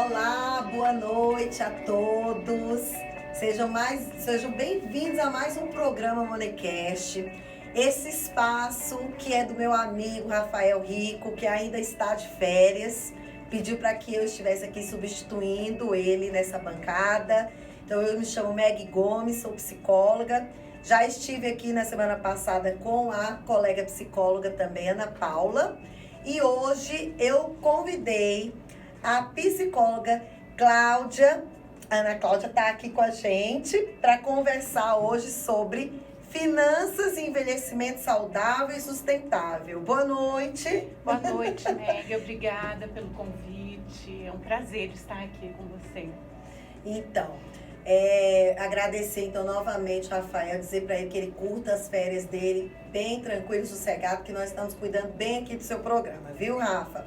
Olá, boa noite a todos. Sejam bem-vindos a mais um programa Monecast. Esse espaço que é do meu amigo Rafael Rico, que ainda está de férias, pediu para que eu estivesse aqui substituindo ele nessa bancada. Então eu me chamo Meg Gomes, sou psicóloga. Já estive aqui na semana passada com a colega psicóloga também, Ana Paula. E hoje eu convidei a psicóloga Cláudia. Ana Cláudia está aqui com a gente para conversar hoje sobre finanças e envelhecimento saudável e sustentável. Boa noite. Boa noite, Meg. Obrigada pelo convite. É um prazer estar aqui com você. Então, agradecer então novamente ao Rafael, dizer para ele que ele curta as férias dele bem tranquilo e sossegado, que nós estamos cuidando bem aqui do seu programa, viu, Rafa?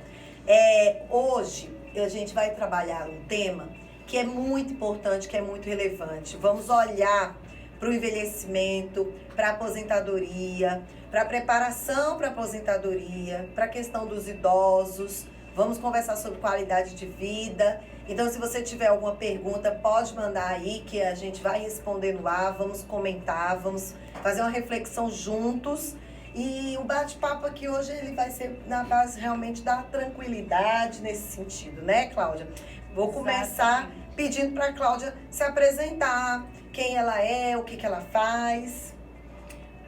Hoje a gente vai trabalhar um tema que é muito importante, que é muito relevante. Vamos olhar para o envelhecimento, para a aposentadoria, para a preparação para a aposentadoria, para a questão dos idosos. Vamos conversar sobre qualidade de vida. Então, se você tiver alguma pergunta, pode mandar aí que a gente vai responder no ar, vamos comentar, vamos fazer uma reflexão juntos. E o bate-papo aqui hoje ele vai ser na base realmente da tranquilidade nesse sentido, né, Cláudia? Vou começar pedindo para a Cláudia se apresentar, quem ela é, o que ela faz.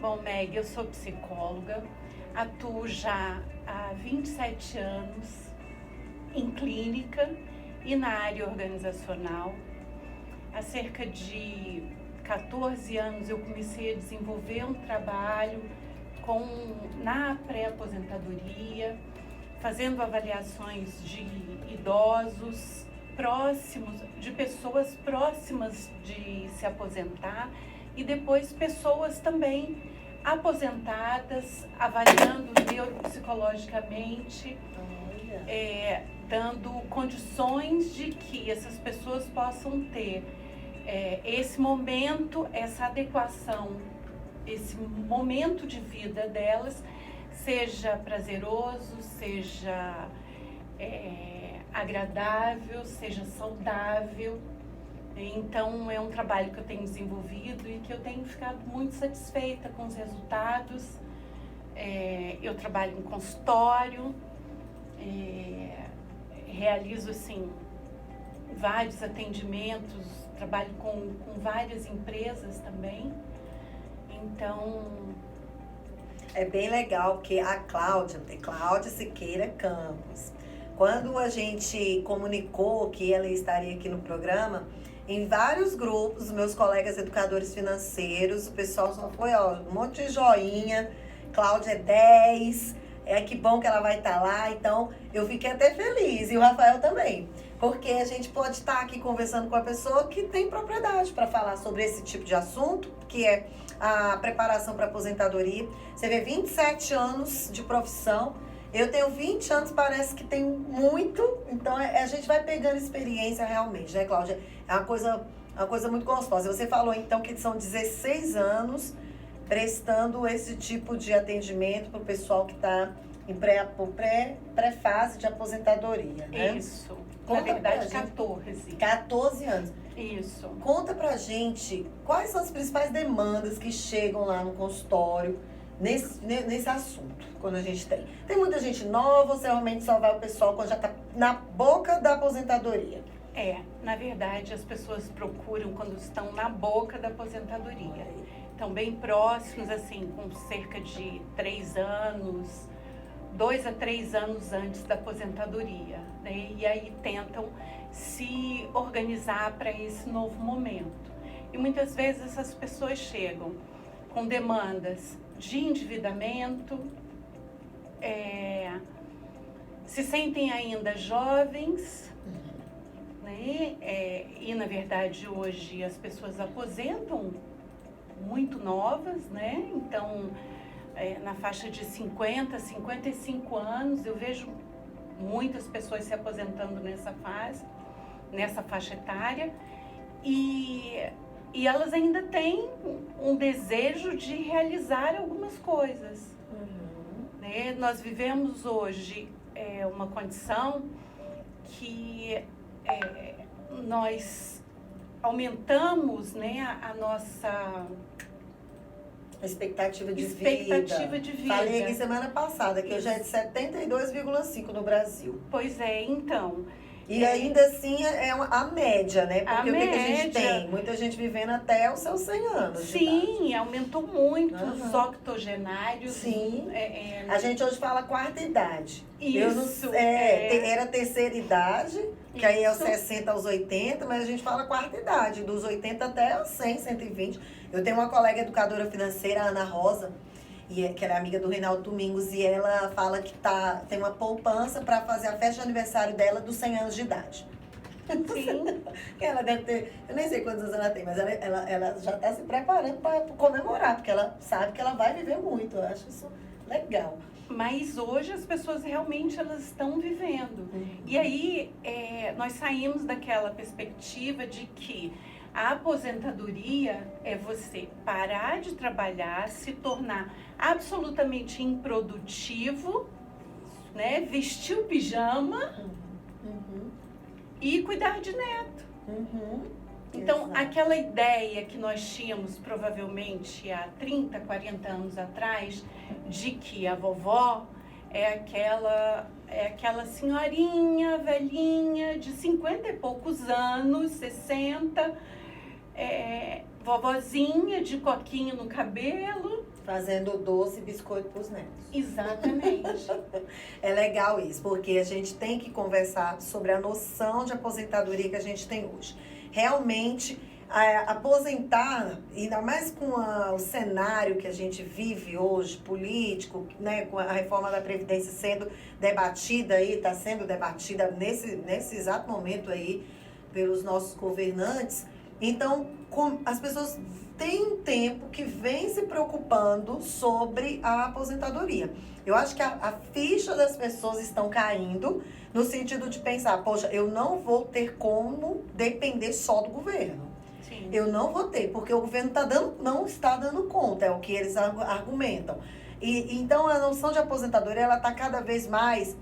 Bom, Meg, eu sou psicóloga, atuo já há 27 anos em clínica e na área organizacional. Há cerca de 14 anos eu comecei a desenvolver um trabalho na pré-aposentadoria, fazendo avaliações de idosos próximos, de pessoas próximas de se aposentar e depois pessoas também aposentadas, avaliando neuropsicologicamente, dando condições de que essas pessoas possam ter esse momento, essa adequação, esse momento de vida delas, seja prazeroso, seja agradável, seja saudável. Então é um trabalho que eu tenho desenvolvido e que eu tenho ficado muito satisfeita com os resultados. Eu trabalho em consultório, realizo assim vários atendimentos, trabalho com várias empresas também. Então é bem legal porque a Cláudia Siqueira Campos, quando a gente comunicou que ela estaria aqui no programa, em vários grupos, meus colegas educadores financeiros, o pessoal só foi, um monte de joinha, Cláudia é 10, que bom que ela vai estar lá, então eu fiquei até feliz, e o Rafael também, porque a gente pode estar aqui conversando com a pessoa que tem propriedade para falar sobre esse tipo de assunto, que é a preparação para a aposentadoria. Você vê 27 anos de profissão, eu tenho 20 anos, parece que tem muito, então a gente vai pegando experiência realmente, né, Cláudia? É uma coisa muito gostosa. Você falou então que são 16 anos prestando esse tipo de atendimento para o pessoal que está em pré-fase de aposentadoria, né? Isso. Na verdade, 14. 14 anos. Isso. Conta pra gente quais são as principais demandas que chegam lá no consultório nesse assunto, quando a gente tem. Tem muita gente nova ou você realmente só vai o pessoal quando já está na boca da aposentadoria? Na verdade, as pessoas procuram quando estão na boca da aposentadoria. Estão bem próximos, assim, com cerca de 3 anos, 2 a 3 anos antes da aposentadoria, né? E aí tentam se organizar para esse novo momento. E muitas vezes essas pessoas chegam com demandas de endividamento, se sentem ainda jovens, né? E na verdade hoje as pessoas aposentam muito novas, né? Então na faixa de 50, 55 anos, eu vejo muitas pessoas se aposentando nessa faixa etária, e elas ainda têm um desejo de realizar algumas coisas. Né? Nós vivemos hoje uma condição que nós aumentamos, né, a nossa expectativa de expectativa de vida. Falei aqui semana passada que hoje é de 72,5 no Brasil. Pois é, então. E ainda assim a média, né? Porque o que a gente média, tem? Muita gente vivendo até os seus 100 anos. Sim, aumentou muito os octogenários. Sim. A gente hoje fala quarta idade. Isso. Era terceira idade, que aí é os 60 aos 80, mas a gente fala quarta idade, dos 80 até os 100, 120. Eu tenho uma colega educadora financeira, a Ana Rosa, que ela é amiga do Reinaldo Domingos, e ela fala que tem uma poupança para fazer a festa de aniversário dela dos 100 anos de idade. Sim. Ela deve ter, eu nem sei quantos anos ela tem, mas ela já está se preparando para comemorar, porque ela sabe que ela vai viver muito. Eu acho isso legal. Mas hoje as pessoas realmente elas estão vivendo. E aí nós saímos daquela perspectiva de que a aposentadoria é você parar de trabalhar, se tornar absolutamente improdutivo, né? Vestir o pijama e cuidar de neto. Então, Exato. aquela ideia que nós tínhamos provavelmente há 30, 40 anos atrás, de que a vovó é aquela senhorinha velhinha de 50 e poucos anos, 60, vovozinha de coquinho no cabelo. Fazendo doce e biscoito para os netos. Exatamente. É legal isso, porque a gente tem que conversar sobre a noção de aposentadoria que a gente tem hoje. Realmente, aposentar, ainda mais com o cenário que a gente vive hoje, político, né, com a reforma da Previdência sendo debatida aí, está sendo debatida nesse exato momento aí pelos nossos governantes. Então, as pessoas têm um tempo que vem se preocupando sobre a aposentadoria. Eu acho que a ficha das pessoas estão caindo no sentido de pensar, poxa, eu não vou ter como depender só do governo. Sim. Eu não vou ter, porque o governo não está dando conta, é o que eles argumentam. Então, a noção de aposentadoria, ela está cada vez mais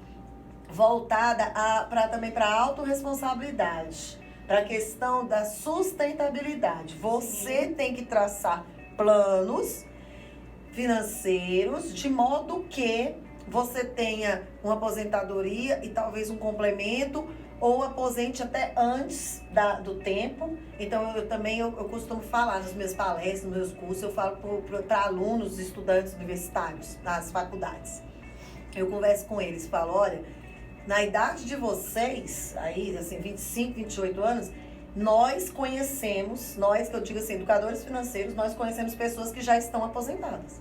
voltada também para a autorresponsabilidade, para a questão da sustentabilidade. Você tem que traçar planos financeiros de modo que você tenha uma aposentadoria e talvez um complemento, ou aposente até antes do tempo. Então, eu costumo falar nas minhas palestras, nos meus cursos, eu falo para alunos, estudantes universitários, nas faculdades. Eu converso com eles, falo, olha, na idade de vocês, aí, assim, 25, 28 anos, nós conhecemos, que eu digo assim, educadores financeiros, nós conhecemos pessoas que já estão aposentadas.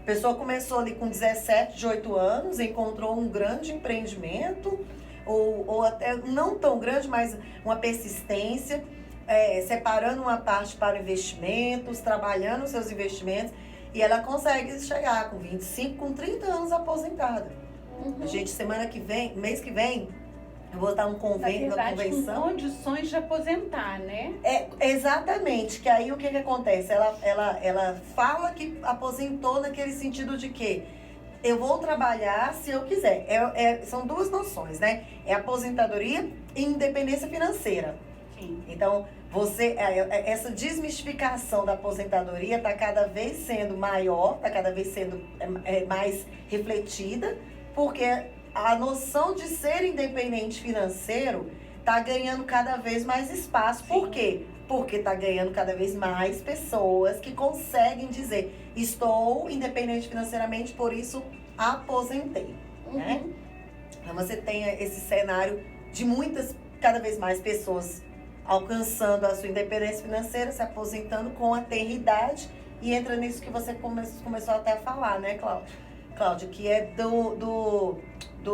A pessoa começou ali com 17, 18 anos, encontrou um grande empreendimento, ou até não tão grande, mas uma persistência, separando uma parte para investimentos, trabalhando os seus investimentos, e ela consegue chegar com 25, com 30 anos aposentada. Gente, mês que vem, eu vou estar uma convenção. Com condições de aposentar, né? Exatamente, que aí o que acontece? Ela fala que aposentou naquele sentido de que eu vou trabalhar se eu quiser. São duas noções, né? É aposentadoria e independência financeira. Sim. Então, essa desmistificação da aposentadoria está cada vez sendo maior, está cada vez sendo mais refletida, porque a noção de ser independente financeiro está ganhando cada vez mais espaço. Sim. Por quê? Porque está ganhando cada vez mais pessoas que conseguem dizer, estou independente financeiramente, por isso aposentei. Né? Então você tem esse cenário de cada vez mais pessoas alcançando a sua independência financeira, se aposentando com a tenridade, e entra nisso que você começou até a falar, né, Cláudia, que é do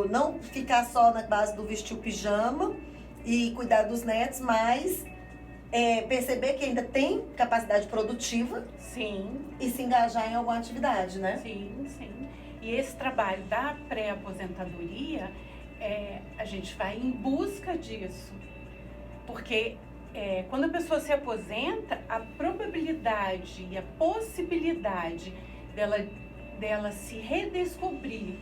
não ficar só na base do vestir o pijama e cuidar dos netos, mas perceber que ainda tem capacidade produtiva. Sim. E se engajar em alguma atividade, né? Sim, sim. E esse trabalho da pré-aposentadoria, a gente vai em busca disso. Porque quando a pessoa se aposenta, a probabilidade e a possibilidade dela se redescobrir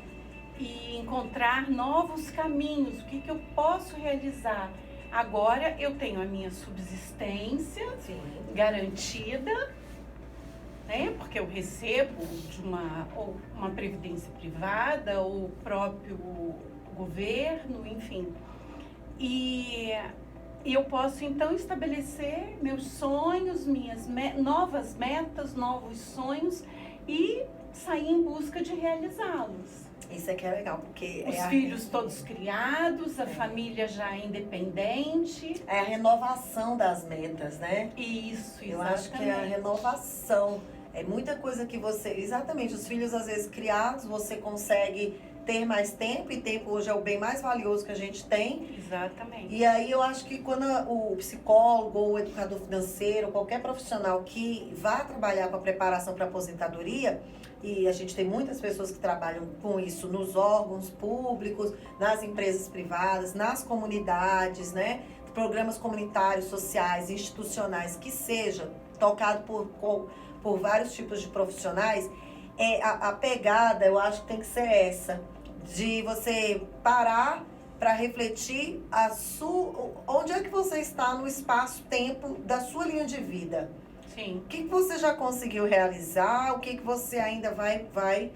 e encontrar novos caminhos, o que eu posso realizar Agora eu tenho a minha subsistência garantida, né? Porque eu recebo de ou uma previdência privada ou o próprio governo, enfim. E eu posso então estabelecer meus sonhos, minhas novas metas, novos sonhos e sair em busca de realizá-los. Isso aqui é legal, porque os filhos todos criados, a família já independente. É a renovação das metas, né? Isso, exatamente. Eu acho que é a renovação. É muita coisa que você... Exatamente, os filhos às vezes criados, você consegue ter mais tempo, e tempo hoje é o bem mais valioso que a gente tem. Exatamente. E aí eu acho que quando o psicólogo ou o educador financeiro, qualquer profissional que vá trabalhar com a preparação para a aposentadoria, e a gente tem muitas pessoas que trabalham com isso nos órgãos públicos, nas empresas privadas, nas comunidades, né? Programas comunitários, sociais, institucionais, que seja tocado por vários tipos de profissionais, a pegada, eu acho que tem que ser essa, de você parar para refletir onde é que você está no espaço-tempo da sua linha de vida. Sim. O que você já conseguiu realizar, o que você ainda vai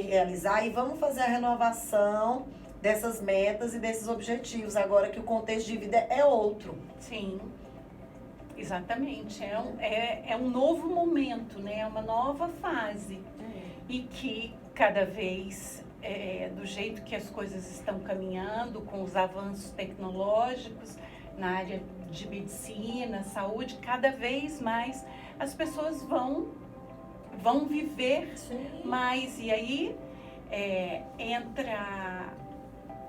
realizar, e vamos fazer a renovação dessas metas e desses objetivos, agora que o contexto de vida é outro. Sim, exatamente. É um novo momento, né? É uma nova fase. E que cada vez, do jeito que as coisas estão caminhando, com os avanços tecnológicos na área de medicina, saúde, cada vez mais as pessoas vão viver mais. E aí entra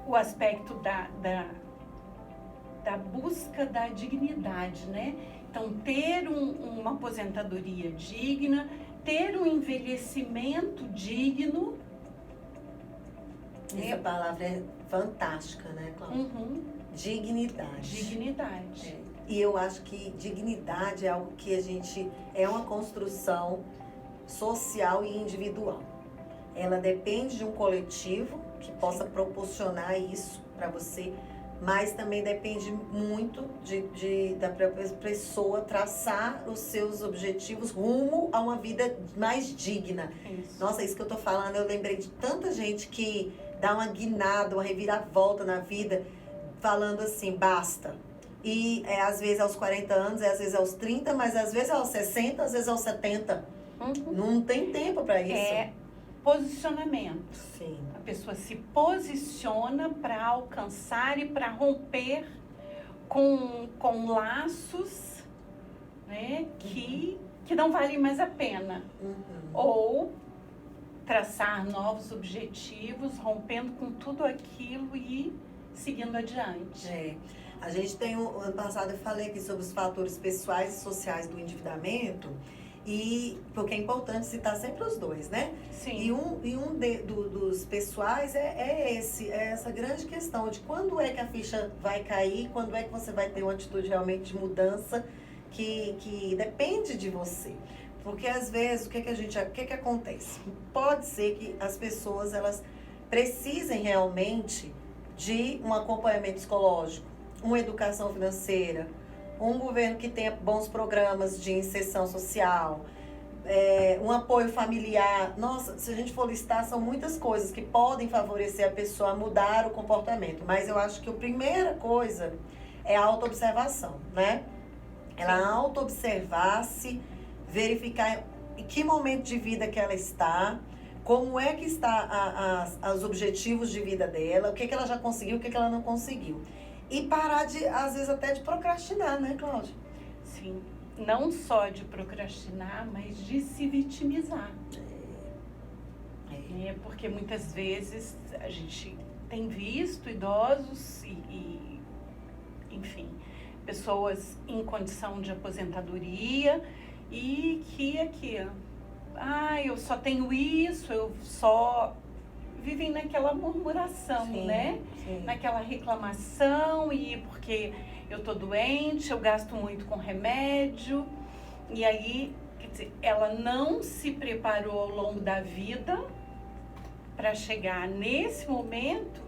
o aspecto da busca da dignidade, né? Então, ter uma aposentadoria digna, ter um envelhecimento digno. Essa palavra é fantástica, né, Cláudia? Uhum. Dignidade. Dignidade. E eu acho que dignidade é algo que é uma construção social e individual. Ela depende de um coletivo que possa proporcionar isso para você, mas também depende muito da própria pessoa traçar os seus objetivos rumo a uma vida mais digna. Isso. Nossa, isso que eu tô falando, eu lembrei de tanta gente que dá uma guinada, uma reviravolta na vida, falando assim, basta. E às vezes aos 40 anos, às vezes aos 30, mas às vezes aos 60, às vezes aos 70. Uhum. Não tem tempo para isso. É posicionamento. Sim. A pessoa se posiciona para alcançar e para romper com laços, né, que não valem mais a pena. Uhum. Ou traçar novos objetivos, rompendo com tudo aquilo e seguindo adiante. A gente tem, ano passado eu falei aqui sobre os fatores pessoais e sociais do endividamento, porque é importante citar sempre os dois, né? Sim. Dos pessoais é essa grande questão de quando é que a ficha vai cair, quando é que você vai ter uma atitude realmente de mudança que depende de você. Porque às vezes, o que acontece? Pode ser que as pessoas, elas precisem realmente de um acompanhamento psicológico, uma educação financeira, um governo que tenha bons programas de inserção social, um apoio familiar. Nossa, se a gente for listar, são muitas coisas que podem favorecer a pessoa a mudar o comportamento. Mas eu acho que a primeira coisa é a autoobservação, né? Ela auto-observar-se, verificar em que momento de vida que ela está, como é que está os objetivos de vida dela, o que ela já conseguiu, o que ela não conseguiu. E parar às vezes até de procrastinar, né, Cláudia? Sim, não só de procrastinar, mas de se vitimizar. Porque muitas vezes a gente tem visto idosos enfim, pessoas em condição de aposentadoria e que eu só tenho isso, eu só... vivem naquela murmuração, sim, né? Sim. Naquela reclamação, e porque eu tô doente, eu gasto muito com remédio. E aí, quer dizer, ela não se preparou ao longo da vida para chegar nesse momento.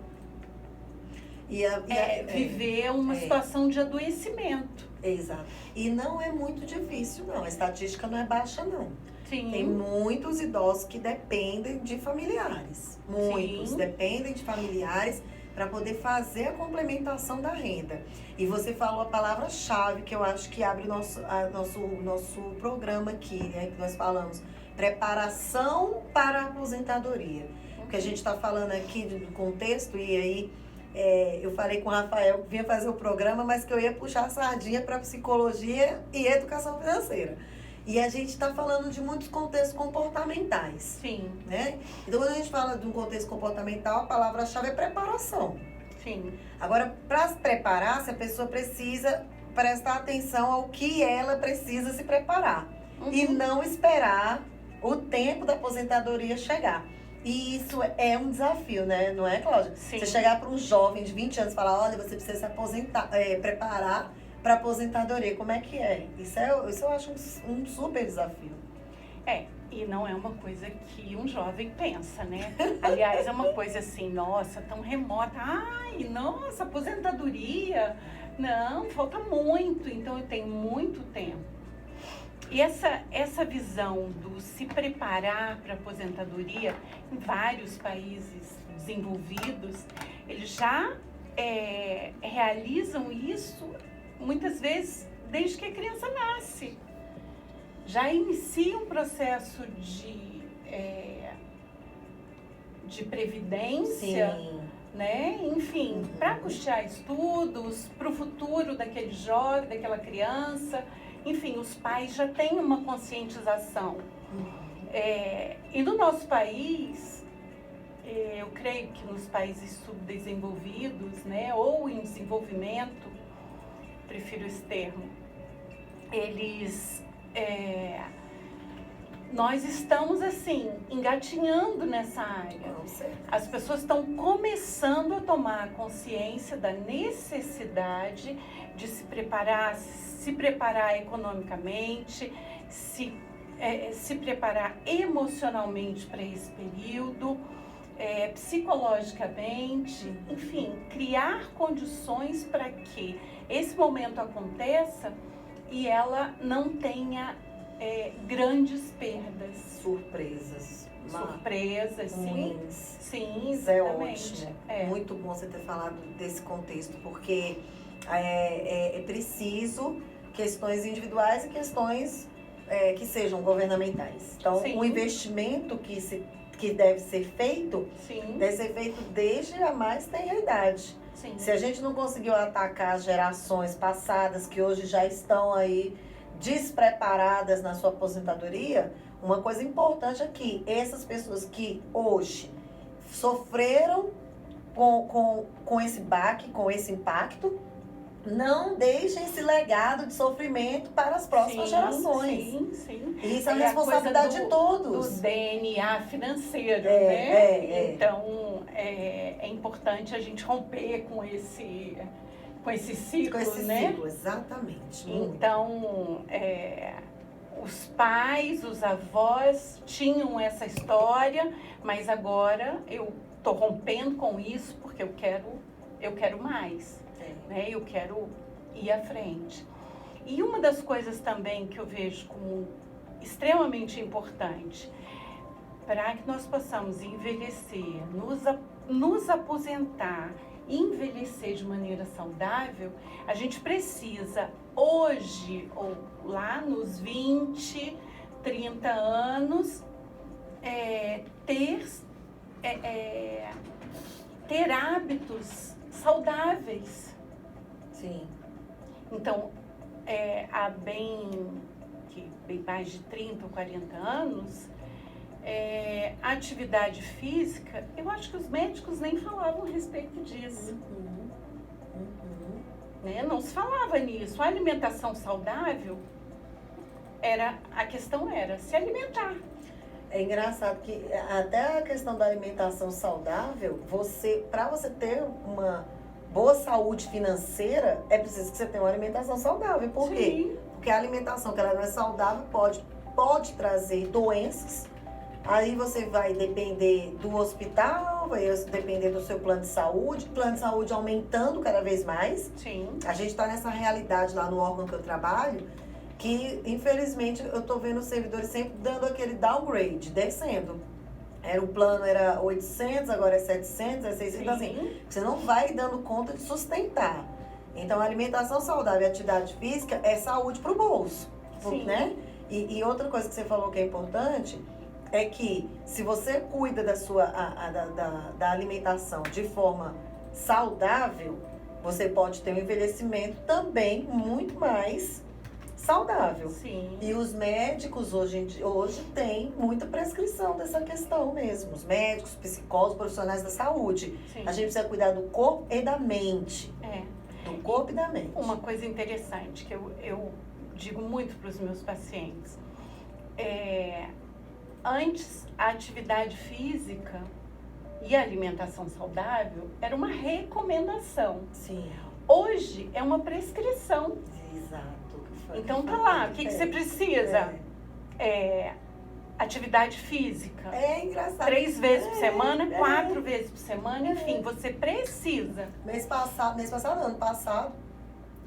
viver uma situação de adoecimento. Exato. E não é muito difícil, não. A estatística não é baixa, não. Sim. Tem muitos idosos que dependem de familiares. Muitos Sim. dependem de familiares para poder fazer a complementação da renda. E você falou a palavra-chave que eu acho que abre nosso programa aqui, né? Que nós falamos, preparação para a aposentadoria. Porque a gente está falando aqui do contexto, e aí eu falei com o Rafael que vinha fazer o programa, mas que eu ia puxar a sardinha para psicologia e educação financeira. E a gente está falando de muitos contextos comportamentais. Sim. Né? Então, quando a gente fala de um contexto comportamental, a palavra-chave é preparação. Sim. Agora, para se preparar, a pessoa precisa prestar atenção ao que ela precisa se preparar. E não esperar o tempo da aposentadoria chegar. E isso é um desafio, né? Não é, Cláudia? Sim. Você chegar para um jovem de 20 anos e falar, olha, você precisa se aposentar, preparar para aposentadoria. Como é que é? Isso eu acho um super desafio. E não é uma coisa que um jovem pensa, né? Aliás, é uma coisa assim, nossa, tão remota. Ai, nossa, aposentadoria. Não, falta muito, então eu tenho muito tempo. E essa visão do se preparar para a aposentadoria, em vários países desenvolvidos, eles já realizam isso, muitas vezes, desde que a criança nasce. Já inicia um processo de previdência, Sim. né? Enfim, para custear estudos, para o futuro daquele jovem, daquela criança. Enfim, os pais já têm uma conscientização. E no nosso país, eu creio que nos países subdesenvolvidos, né, ou em desenvolvimento, prefiro esse termo, nós estamos assim, engatinhando nessa área. As pessoas estão começando a tomar consciência da necessidade de se preparar economicamente, se preparar emocionalmente para esse período, psicologicamente, enfim, criar condições para que esse momento aconteça e ela não tenha grandes perdas. Surpresas, Sim. Sim, isso é exatamente. ótimo. Muito bom você ter falado desse contexto, porque é preciso questões individuais e questões que sejam governamentais. Então, Sim. o investimento que deve ser feito, Sim. deve ser feito desde a mais tenra idade. Sim. Se a gente não conseguiu atacar as gerações passadas que hoje já estão aí despreparadas na sua aposentadoria, uma coisa importante aqui, essas pessoas que hoje sofreram com esse baque, com esse impacto, não deixem esse legado de sofrimento para as próximas gerações. Sim. Isso é uma responsabilidade de todos. Do DNA financeiro, né? Então, é importante a gente romper com esse ciclo, com esse né? ciclo, exatamente. Então, os pais, os avós tinham essa história, mas agora eu estou rompendo com isso porque eu quero mais. Né? Eu quero ir à frente. E uma das coisas também que eu vejo como extremamente importante para que nós possamos envelhecer, nos aposentar e envelhecer de maneira saudável, a gente precisa hoje, ou lá nos 20, 30 anos, ter hábitos saudáveis. Sim. Então, há bem mais de 30 ou 40 anos, a atividade física, eu acho que os médicos nem falavam a respeito disso. Né? Não se falava nisso. A alimentação saudável, a questão era se alimentar. É engraçado que até a questão da alimentação saudável, para você ter uma boa saúde financeira, é preciso que você tenha uma alimentação saudável. Por quê? Porque a alimentação que ela não é saudável pode trazer doenças. Aí você vai depender do hospital, vai depender do seu plano de saúde aumentando cada vez mais. Sim. A gente está nessa realidade lá no órgão que eu trabalho, que infelizmente eu tô vendo os servidores sempre dando aquele downgrade, descendo. O plano era 800, agora é 700, é 600, então, assim, você não vai dando conta de sustentar. Então, a alimentação saudável e atividade física é saúde para o bolso, né? E outra coisa que você falou que é importante é que se você cuida da sua da alimentação de forma saudável, você pode ter um envelhecimento também muito mais saudável. Sim. E os médicos hoje têm muita prescrição dessa questão mesmo. Os médicos, psicólogos, profissionais da saúde. Sim. A gente precisa cuidar do corpo e da mente. Do corpo e da mente. Uma coisa interessante que eu digo muito para os meus pacientes. Antes, a atividade física e a alimentação saudável era uma recomendação. Sim. Hoje é uma prescrição. Exato. Então tá lá, o que você precisa? Atividade física. É engraçado. 3 vezes por semana, 4 vezes por semana, enfim, você precisa. Ano passado,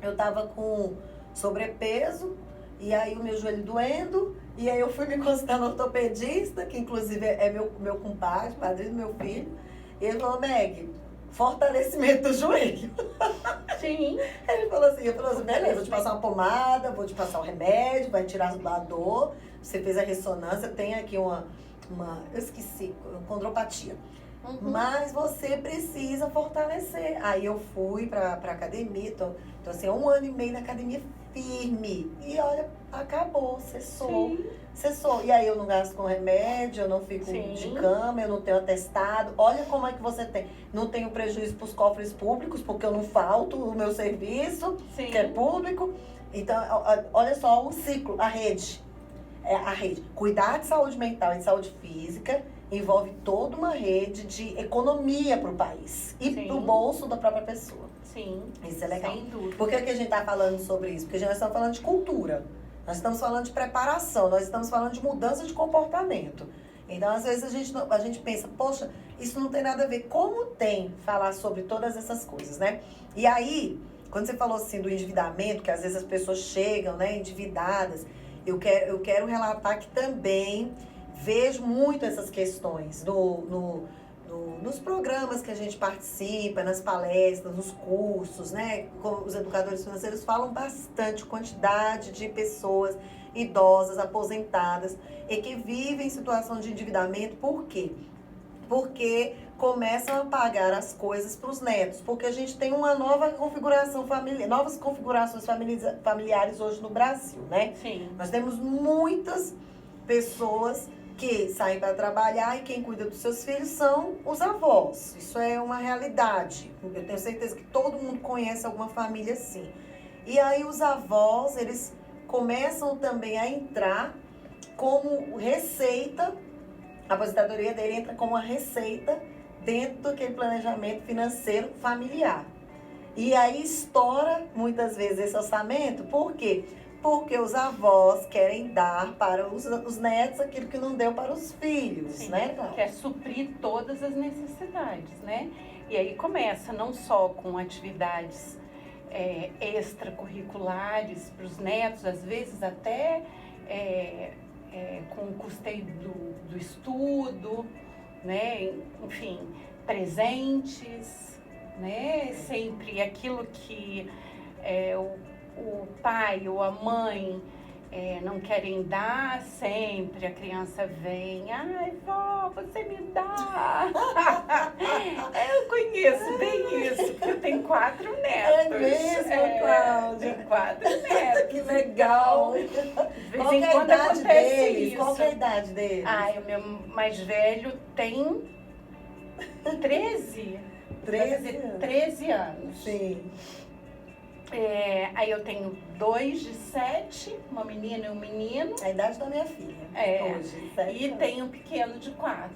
eu tava com sobrepeso, e aí o meu joelho doendo, e aí eu fui me consultar no ortopedista, que inclusive é meu compadre, padrinho do meu filho, e ele falou, Meg, fortalecimento do joelho. Sim. Ele falou assim, beleza, vou te passar uma pomada, vou te passar um remédio, vai tirar a dor. Você fez a ressonância, tem aqui uma eu esqueci, condropatia. Mas você precisa fortalecer. Aí eu fui pra academia, então assim, 1 ano e meio na academia firme. E olha, acabou, cessou. E aí eu não gasto com remédio, eu não fico de cama, eu não tenho atestado. Olha como é que você tem. Não tenho prejuízo pros cofres públicos, porque eu não falto o meu serviço, que é público. Então, olha só o ciclo, a rede. A rede. Cuidar de saúde mental e de saúde física envolve toda uma rede de economia para o país e para o bolso da própria pessoa. Sim. Isso é legal. Sem dúvida. Por que a gente está falando sobre isso? Porque nós estamos falando de cultura. Nós estamos falando de preparação, nós estamos falando de mudança de comportamento. Então, às vezes, a gente pensa, poxa, isso não tem nada a ver. Como tem falar sobre todas essas coisas, né? E aí, quando você falou assim do endividamento, que às vezes as pessoas chegam, né, endividadas, eu quero relatar que também vejo muito essas questões nos programas que a gente participa, nas palestras, nos cursos, né? Os educadores financeiros falam bastante, quantidade de pessoas idosas, aposentadas, e que vivem em situação de endividamento. Por quê? Porque começam a pagar as coisas para os netos, porque a gente tem uma nova configuração familiar, novas configurações familiares hoje no Brasil, né? Sim. Nós temos muitas pessoas que saem para trabalhar e quem cuida dos seus filhos são os avós. Isso é uma realidade. Eu tenho certeza que todo mundo conhece alguma família assim. E aí os avós, eles começam também a entrar como receita, a aposentadoria dele entra como uma receita dentro daquele planejamento financeiro familiar. E aí estoura muitas vezes esse orçamento, por quê? Porque os avós querem dar para os netos aquilo que não deu para os filhos, Sim, né, Cláudia? quer suprir todas as necessidades, né? E aí começa não só com atividades extracurriculares para os netos, às vezes até com o custeio do estudo, né? Enfim, presentes, né? Sempre aquilo que o pai ou a mãe não querem dar, sempre a criança vem, ai, vó, você me dá. Eu conheço bem isso, porque eu tenho 4 netos. É mesmo, Cláudia? Tenho 4 netos. Que legal. De vez Qual em que é a quando idade acontece deles? isso. Qual que é a idade deles? Ai, o meu mais velho tem 13. 13 anos. Sim. Aí eu tenho 2 de 7, uma menina e um menino. A idade da minha filha. Hoje, 7 E anos. tem um pequeno de 4.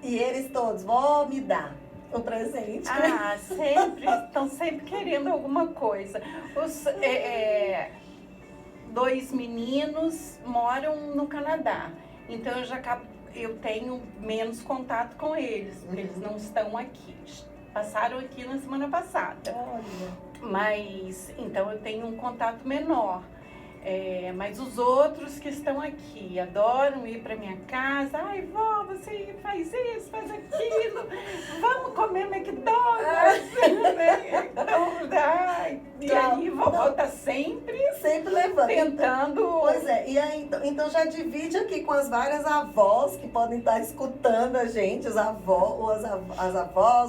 E eles todos, vó, me dá o presente. Ah, sempre, estão sempre querendo alguma coisa. Os 2 meninos moram no Canadá. Então eu já eu tenho menos contato com eles, porque eles não estão aqui. Passaram aqui na semana passada. Olha. Mas, então eu tenho um contato menor. Mas os outros que estão aqui adoram ir para minha casa. Ai, vó, você faz isso, faz aquilo. Vamos comer McDonald's. Né? Então, e aí, vovó tá sempre levando. Tentando. Pois é, e aí, então já divide aqui com as várias avós que podem estar escutando a gente, as avós,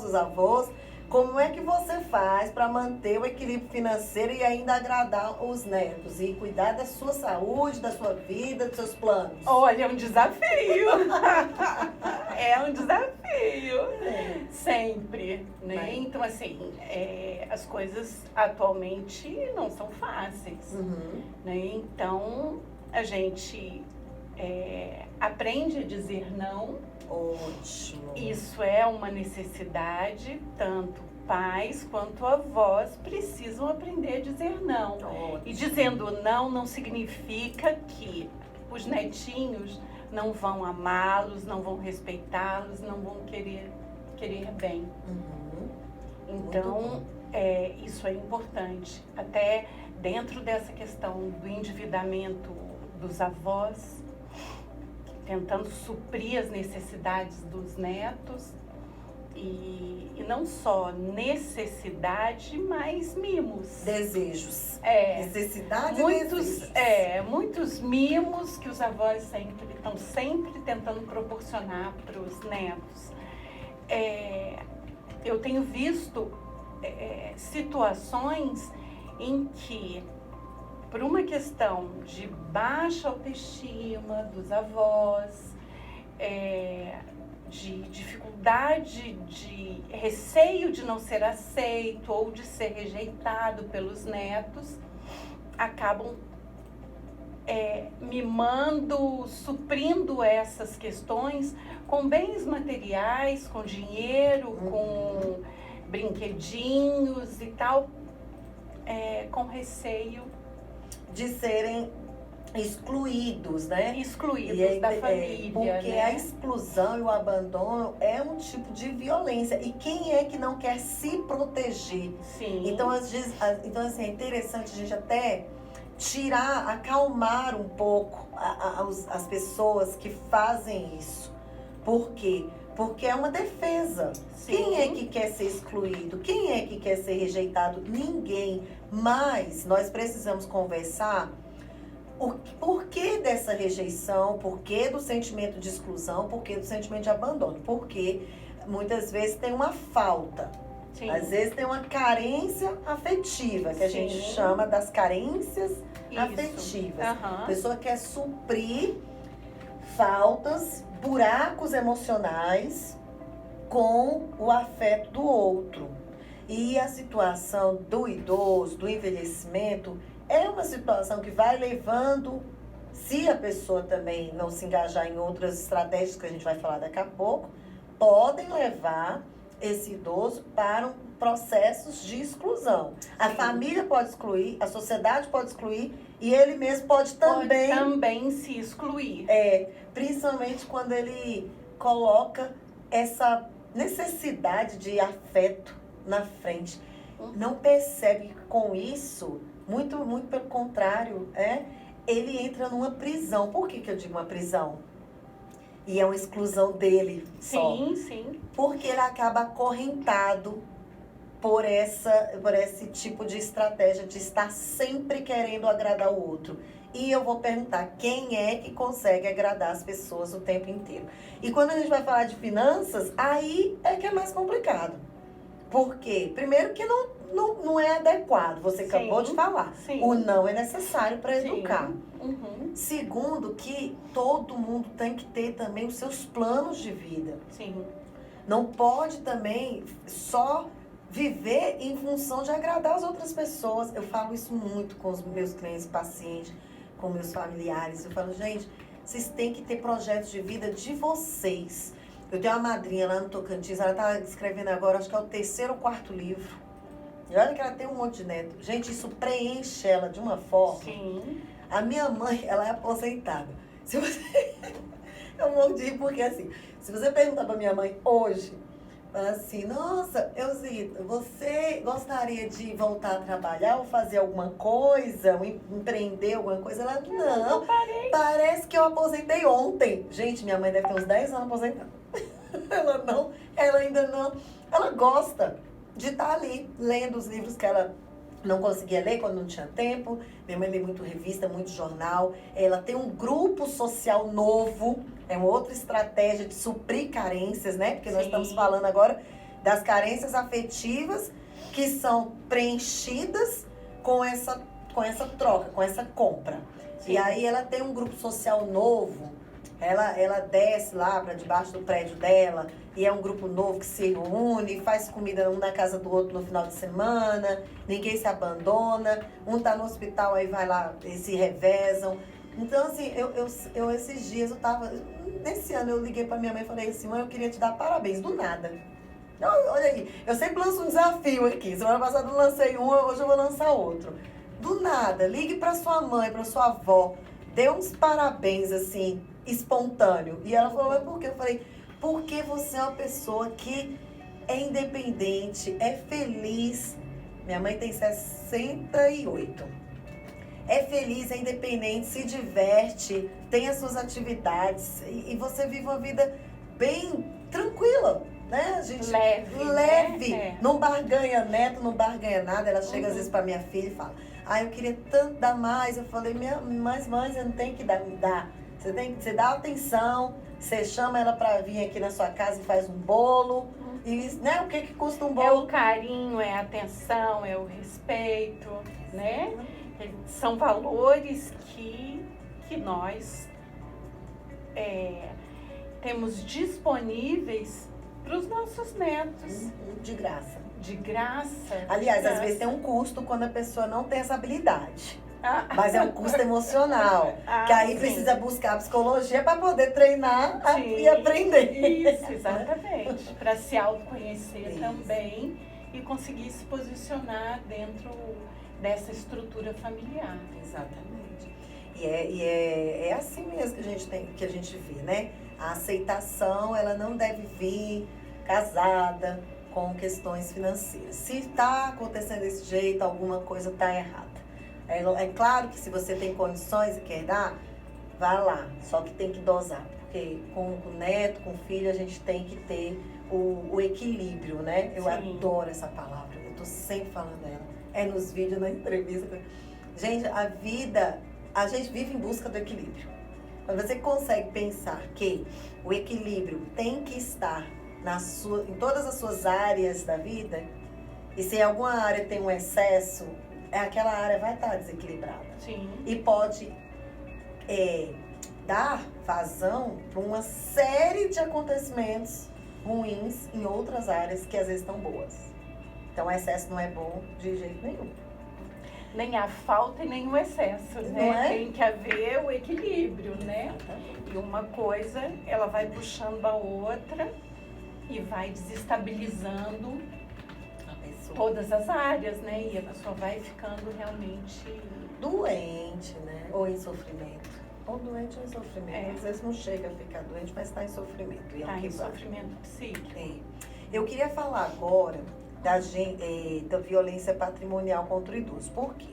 os avós. Como é que você faz para manter o equilíbrio financeiro e ainda agradar os netos? E cuidar da sua saúde, da sua vida, dos seus planos? Olha, é um desafio. É um desafio. Sempre, né? Então, assim, as coisas atualmente não são fáceis. Né? Então, a gente aprende a dizer não. Ótimo. Isso é uma necessidade, tanto pais quanto avós precisam aprender a dizer não. Ótimo. E dizendo não não significa que os netinhos não vão amá-los, não vão respeitá-los, não vão querer bem. Então, isso é importante. Até dentro dessa questão do endividamento dos avós, tentando suprir as necessidades dos netos e não só necessidade, mas mimos. Desejos. Necessidade e desejos. Muitos mimos que os avós estão sempre tentando proporcionar para os netos. Eu tenho visto situações em que, por uma questão de baixa autoestima dos avós, de dificuldade, de receio de não ser aceito ou de ser rejeitado pelos netos, acabam mimando, suprindo essas questões com bens materiais, com dinheiro, com brinquedinhos e tal, com receio de serem excluídos, né? Excluídos da família. Porque né? a exclusão e o abandono é um tipo de violência. E quem é que não quer se proteger? Sim. Então, assim, é interessante a gente até acalmar um pouco as pessoas que fazem isso. Por quê? Porque é uma defesa. Sim. Quem é que quer ser excluído? Quem é que quer ser rejeitado? Ninguém. Mas nós precisamos conversar o porquê dessa rejeição, porquê do sentimento de exclusão, porquê do sentimento de abandono. Porque muitas vezes tem uma falta. Sim. Às vezes tem uma carência afetiva, que a Sim. gente chama das carências Isso. afetivas. Aham. A pessoa quer suprir faltas, buracos emocionais com o afeto do outro. E a situação do idoso, do envelhecimento, é uma situação que vai levando, se a pessoa também não se engajar em outras estratégias que a gente vai falar daqui a pouco, podem levar esse idoso para processos de exclusão. A família pode excluir, a sociedade pode excluir e ele mesmo pode também se excluir. Principalmente quando ele coloca essa necessidade de afeto na frente. Não percebe que com isso, muito, muito pelo contrário, ele entra numa prisão. Por que eu digo uma prisão? E é uma exclusão dele só. Sim, sim. Porque ele acaba acorrentado por esse tipo de estratégia de estar sempre querendo agradar o outro. E eu vou perguntar, quem é que consegue agradar as pessoas o tempo inteiro? E quando a gente vai falar de finanças, aí é que é mais complicado. Por quê? Primeiro que não é adequado, você acabou de falar. Sim. O não é necessário para educar. Uhum. Segundo, que todo mundo tem que ter também os seus planos de vida. Sim. Não pode também só viver em função de agradar as outras pessoas. Eu falo isso muito com os meus clientes, pacientes, com meus familiares. Eu falo, gente, vocês têm que ter projetos de vida de vocês. Eu tenho uma madrinha lá no Tocantins, ela está escrevendo agora, acho que é o 3º ou 4º livro. E olha que ela tem um monte de neto. Gente, isso preenche ela de uma forma. Sim. A minha mãe, ela é aposentada. Se você... Eu mordi porque, assim, se você perguntar pra minha mãe hoje, fala assim, nossa, Elzita, você gostaria de voltar a trabalhar ou fazer alguma coisa, ou empreender alguma coisa? Ela, não, parece que eu aposentei ontem. Gente, minha mãe deve ter uns 10 anos aposentada. Ela ainda não, ela gosta de estar ali, lendo os livros que ela não conseguia ler quando não tinha tempo. Minha mãe lê muito revista, muito jornal. Ela tem um grupo social novo. É uma outra estratégia de suprir carências, né? Porque nós estamos falando agora das carências afetivas que são preenchidas com essa troca, com essa compra. Sim. E aí ela tem um grupo social novo. Ela desce lá para debaixo do prédio dela e é um grupo novo que se reúne, faz comida um na casa do outro no final de semana, ninguém se abandona, um tá no hospital, aí vai lá e se revezam. Então, assim, eu esses dias, nesse ano eu liguei pra minha mãe e falei assim, mãe, eu queria te dar parabéns, do nada. Olha aí, eu sempre lanço um desafio aqui, semana passada eu lancei um, hoje eu vou lançar outro. Do nada, ligue pra sua mãe, pra sua avó, dê uns parabéns, assim, espontâneo. E ela falou, mas por quê? Eu falei, porque você é uma pessoa que é independente, é feliz. Minha mãe tem 68. É feliz, é independente, se diverte, tem as suas atividades e você vive uma vida bem tranquila, né? A gente leve. Né? Não barganha neto, não barganha nada. Ela chega às vezes pra minha filha e fala, eu queria tanto dar mais. Eu falei, mas mãe, você não tem que dar. Você dá atenção, você chama ela pra vir aqui na sua casa e faz um bolo. E, né, o que custa um bolo? É o carinho, é a atenção, é o respeito, né? São valores que nós temos disponíveis para os nossos netos. De graça. De graça. Aliás, às vezes tem um custo quando a pessoa não tem essa habilidade. Mas é um custo emocional. Que aí precisa buscar a psicologia para poder treinar e aprender. Isso, exatamente. Para se autoconhecer também e conseguir se posicionar dentro dessa estrutura familiar. Exatamente. E é assim mesmo que a gente vê, né? A aceitação, ela não deve vir casada com questões financeiras. Se está acontecendo desse jeito, alguma coisa está errada. É claro que se você tem condições e quer dar, vá lá. Só que tem que dosar. Porque com o neto, com o filho, a gente tem que ter o equilíbrio, né? Eu adoro essa palavra. Eu tô sempre falando dela. É nos vídeos, na entrevista. Gente, a gente vive em busca do equilíbrio. Quando você consegue pensar que o equilíbrio tem que estar em todas as suas áreas da vida, e se em alguma área tem um excesso, aquela área vai estar desequilibrada. Sim. E pode dar vazão para uma série de acontecimentos ruins em outras áreas que às vezes estão boas. Então, o excesso não é bom de jeito nenhum. Nem a falta e nem o excesso, né? Tem que haver o equilíbrio, né? Exatamente. E uma coisa, ela vai puxando a outra e vai desestabilizando todas as áreas, né? E a pessoa vai ficando realmente doente, né? Ou em sofrimento. Ou doente ou em sofrimento. Às vezes não chega a ficar doente, mas está em sofrimento. Está em sofrimento psíquico. Eu queria falar agora da violência patrimonial contra o idoso. Por quê?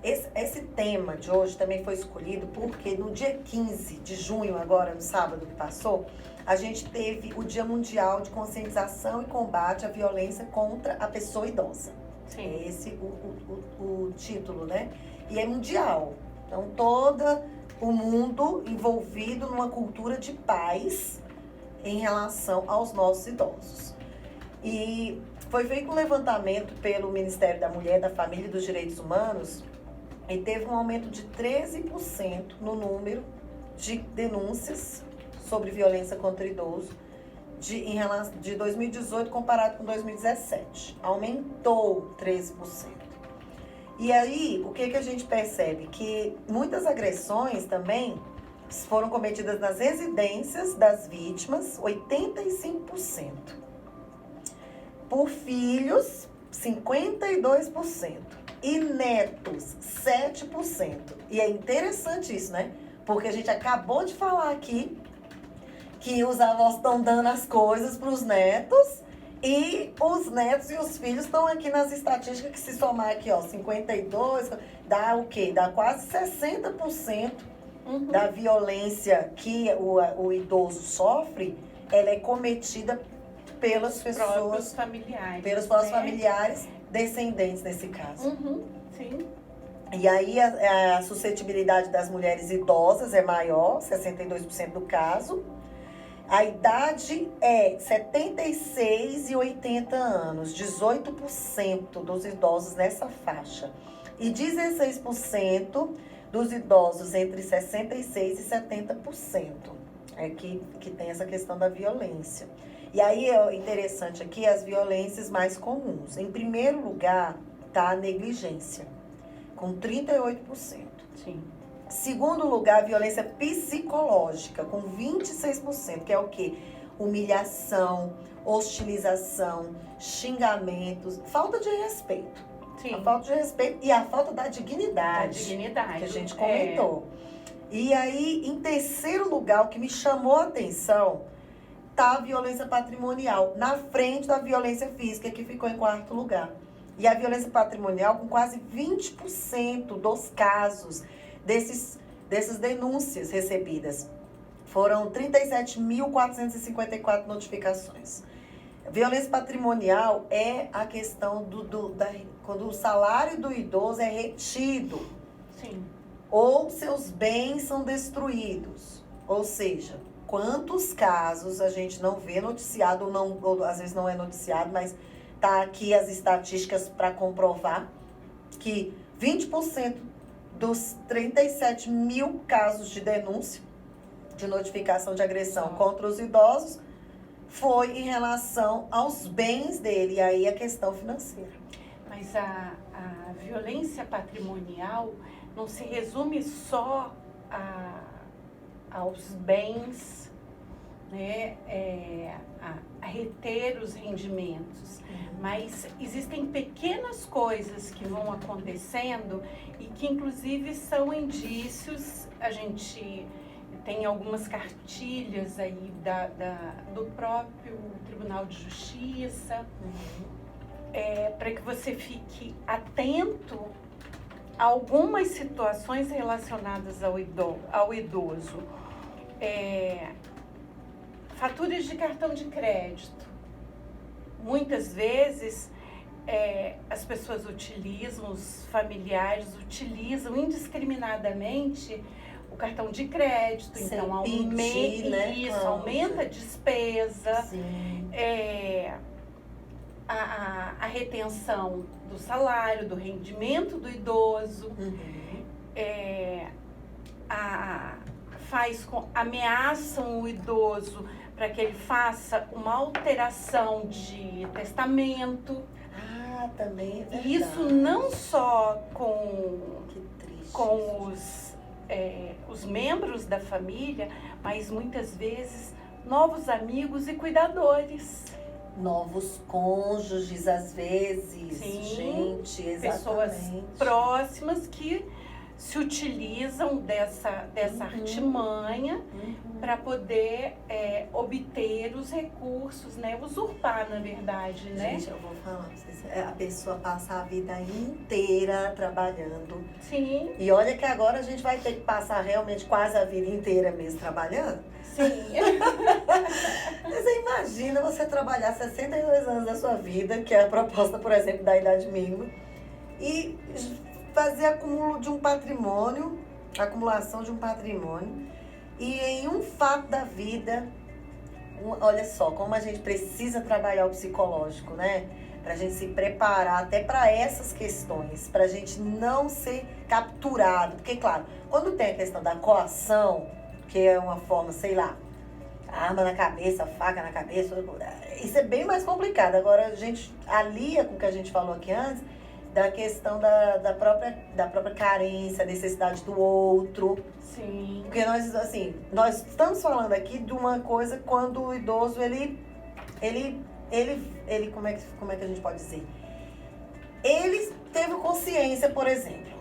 Esse tema de hoje também foi escolhido porque no dia 15 de junho, agora no sábado que passou, a gente teve o Dia Mundial de Conscientização e Combate à Violência contra a Pessoa Idosa. Sim. É esse o título, né? E é mundial. Então, todo o mundo envolvido numa cultura de paz em relação aos nossos idosos. E foi feito um levantamento pelo Ministério da Mulher, da Família e dos Direitos Humanos e teve um aumento de 13% no número de denúncias sobre violência contra o idoso de 2018 comparado com 2017. Aumentou 13%. E aí, o que a gente percebe? Que muitas agressões também foram cometidas nas residências das vítimas, 85%. Por filhos, 52%. E netos, 7%. E é interessante isso, né? Porque a gente acabou de falar aqui que os avós estão dando as coisas para os netos e os netos e os filhos estão aqui nas estatísticas que se somar aqui, ó, 52, dá o quê? Dá quase 60% da violência que o idoso sofre, ela é cometida pelas pessoas, familiares, pelos próprios familiares descendentes nesse caso. Sim. E aí a suscetibilidade das mulheres idosas é maior, 62% do caso. A idade é 76 e 80 anos, 18% dos idosos nessa faixa. E 16% dos idosos entre 66 e 70%. É que tem essa questão da violência. E aí é interessante aqui as violências mais comuns. Em primeiro lugar está a negligência, com 38%. Sim. Segundo lugar, a violência psicológica, com 26%, que é o quê? Humilhação, hostilização, xingamentos, falta de respeito. Sim. A falta de respeito e a falta da dignidade. Que a gente comentou. E aí, em terceiro lugar, o que me chamou a atenção tá a violência patrimonial, na frente da violência física, que ficou em quarto lugar. E a violência patrimonial com quase 20% dos casos dessas denúncias recebidas. Foram 37.454 notificações. Violência patrimonial é a questão quando o salário do idoso é retido. Sim. Ou seus bens são destruídos. Ou seja, quantos casos a gente não vê noticiado, ou às vezes não é noticiado, mas tá aqui as estatísticas para comprovar que 20% dos 37 mil casos de denúncia, de notificação de agressão contra os idosos, foi em relação aos bens dele, e aí a questão financeira. Mas a violência patrimonial não se resume só aos bens, né, a reter os rendimentos, mas existem pequenas coisas que vão acontecendo e que inclusive são indícios. A gente tem algumas cartilhas aí do próprio Tribunal de Justiça, para que você fique atento a algumas situações relacionadas ao idoso. Faturas de cartão de crédito. Muitas vezes as pessoas utilizam, os familiares utilizam indiscriminadamente o cartão de crédito. Sem então pedir, né, aumenta a despesa, a retenção do salário, do rendimento do idoso, ameaçam o idoso para que ele faça uma alteração de testamento. Também é verdade. E isso não só com os membros da família, mas muitas vezes novos amigos e cuidadores. Novos cônjuges, às vezes. Sim, gente, exatamente. Pessoas próximas que se utilizam dessa artimanha para poder obter os recursos, né? Usurpar, na verdade, né? Gente, eu vou falar pra vocês, a pessoa passa a vida inteira trabalhando. Sim. E olha que agora a gente vai ter que passar realmente quase a vida inteira mesmo trabalhando. Sim. Você imagina você trabalhar 62 anos da sua vida, que é a proposta, por exemplo, da idade mínima, e fazer acumulação de um patrimônio, e em um fato da vida, olha só, como a gente precisa trabalhar o psicológico, né? Pra gente se preparar até para essas questões, pra gente não ser capturado. Porque, claro, quando tem a questão da coação, que é uma forma, sei lá, arma na cabeça, faca na cabeça, isso é bem mais complicado. Agora, a gente alia com o que a gente falou aqui antes, da questão da própria carência, necessidade do outro. Sim. Porque nós estamos falando aqui de uma coisa quando o idoso, ele como é que a gente pode dizer? Ele teve consciência, por exemplo,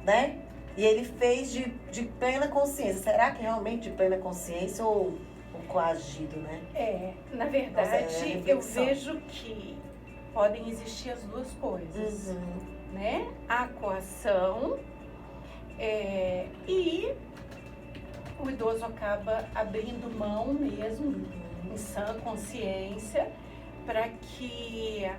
né? E ele fez de plena consciência. Será que realmente de plena consciência? Ou o coagido, né? Na verdade, Nossa, é eu reflexão. vejo que podem existir as duas coisas, né? A coação e o idoso acaba abrindo mão mesmo, em sã consciência, para que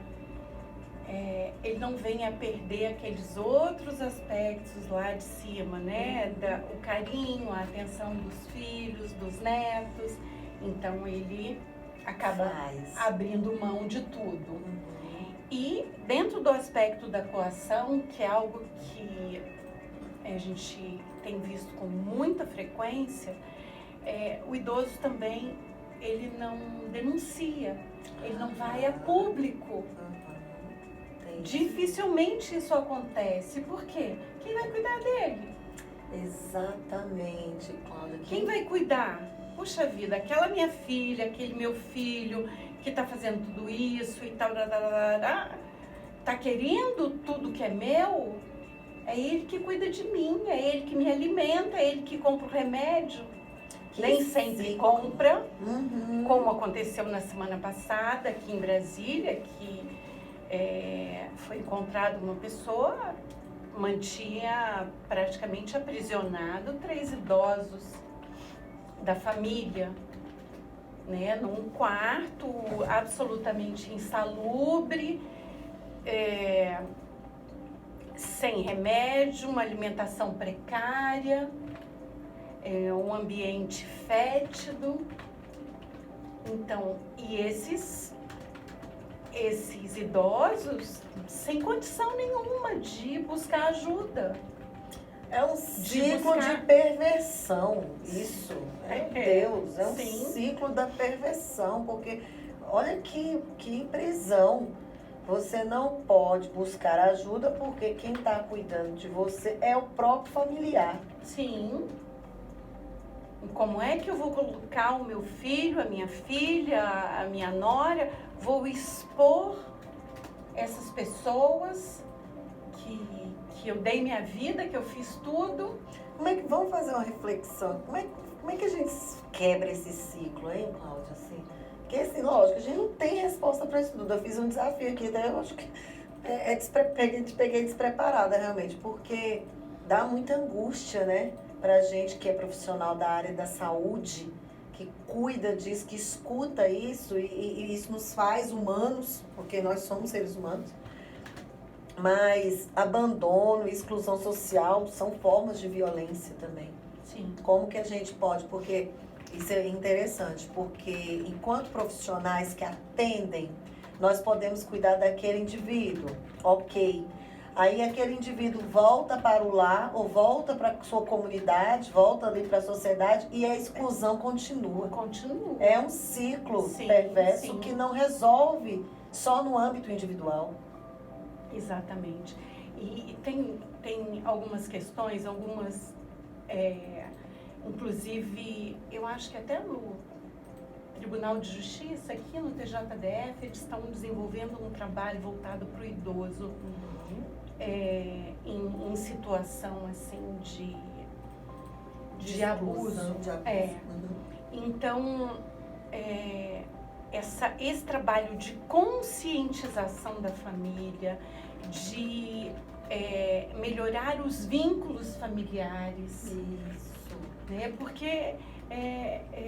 ele não venha a perder aqueles outros aspectos lá de cima, né? O carinho, a atenção dos filhos, dos netos. Então ele acaba abrindo mão de tudo. E dentro do aspecto da coação, que é algo que a gente tem visto com muita frequência, o idoso também, ele não denuncia, ele não vai a público. Dificilmente isso acontece. Por quê? Quem vai cuidar dele? Exatamente, Cláudia. Quem vai cuidar? Puxa vida, aquela minha filha, aquele meu filho que tá fazendo tudo isso e tal, tá querendo tudo que é meu? É ele que cuida de mim, é ele que me alimenta, é ele que compra o remédio. Nem sempre compra, como aconteceu na semana passada aqui em Brasília, que foi encontrada uma pessoa, mantinha praticamente aprisionado 3 idosos da família, né, num quarto absolutamente insalubre, sem remédio, uma alimentação precária, um ambiente fétido. Então, e esses idosos sem condição nenhuma de buscar ajuda. É um ciclo de perversão, isso. Meu Deus, é um ciclo da perversão, porque olha que prisão. Você não pode buscar ajuda porque quem está cuidando de você é o próprio familiar. Sim. E como é que eu vou colocar o meu filho, a minha filha, a minha nora, vou expor essas pessoas que eu dei minha vida, que eu fiz tudo? Vamos fazer uma reflexão. Como é que a gente quebra esse ciclo, hein, Cláudia? Assim, porque, assim, lógico, a gente não tem resposta para isso tudo. Eu fiz um desafio aqui, daí eu acho que peguei despreparada, realmente, porque dá muita angústia, né? Pra gente que é profissional da área da saúde, que cuida disso, que escuta isso, e isso nos faz humanos, porque nós somos seres humanos. Mas abandono, exclusão social são formas de violência também. Sim. Como que a gente pode? Porque isso é interessante, porque enquanto profissionais que atendem, nós podemos cuidar daquele indivíduo, ok. Aí aquele indivíduo volta para o lar, ou volta para a sua comunidade, volta ali para a sociedade, e a exclusão continua. Continua. É um ciclo perverso que não resolve só no âmbito individual. Exatamente. E tem algumas questões, inclusive, eu acho que até no Tribunal de Justiça, aqui no TJDF, eles estão desenvolvendo um trabalho voltado para o idoso, em situação assim de abuso. Então, esse trabalho de conscientização da família, de melhorar os vínculos familiares. Isso. Né? Porque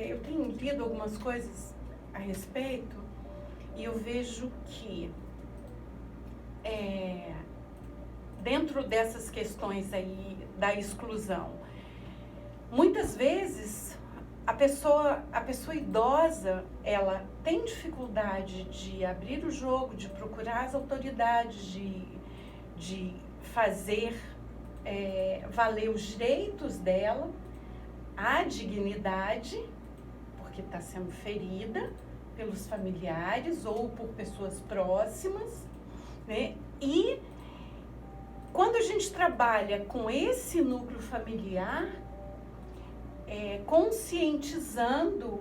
eu tenho lido algumas coisas a respeito e eu vejo que dentro dessas questões aí da exclusão, muitas vezes a pessoa idosa, ela tem dificuldade de abrir o jogo, de procurar as autoridades, de fazer valer os direitos dela, a dignidade, porque está sendo ferida pelos familiares ou por pessoas próximas, né? E quando a gente trabalha com esse núcleo familiar, conscientizando,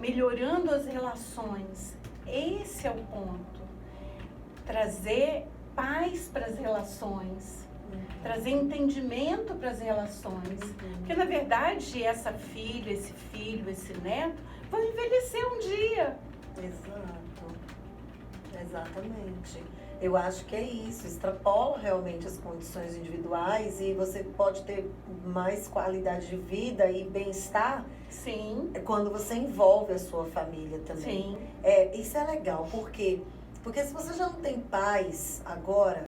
melhorando as relações, esse é o ponto. Trazer paz para as relações, trazer entendimento para as relações. Porque, na verdade, essa filha, esse filho, esse neto vão envelhecer um dia. Exato. Exatamente. Eu acho que é isso, extrapola realmente as condições individuais e você pode ter mais qualidade de vida e bem-estar. Sim. Quando você envolve a sua família também. Sim. Isso é legal, porque se você já não tem paz agora,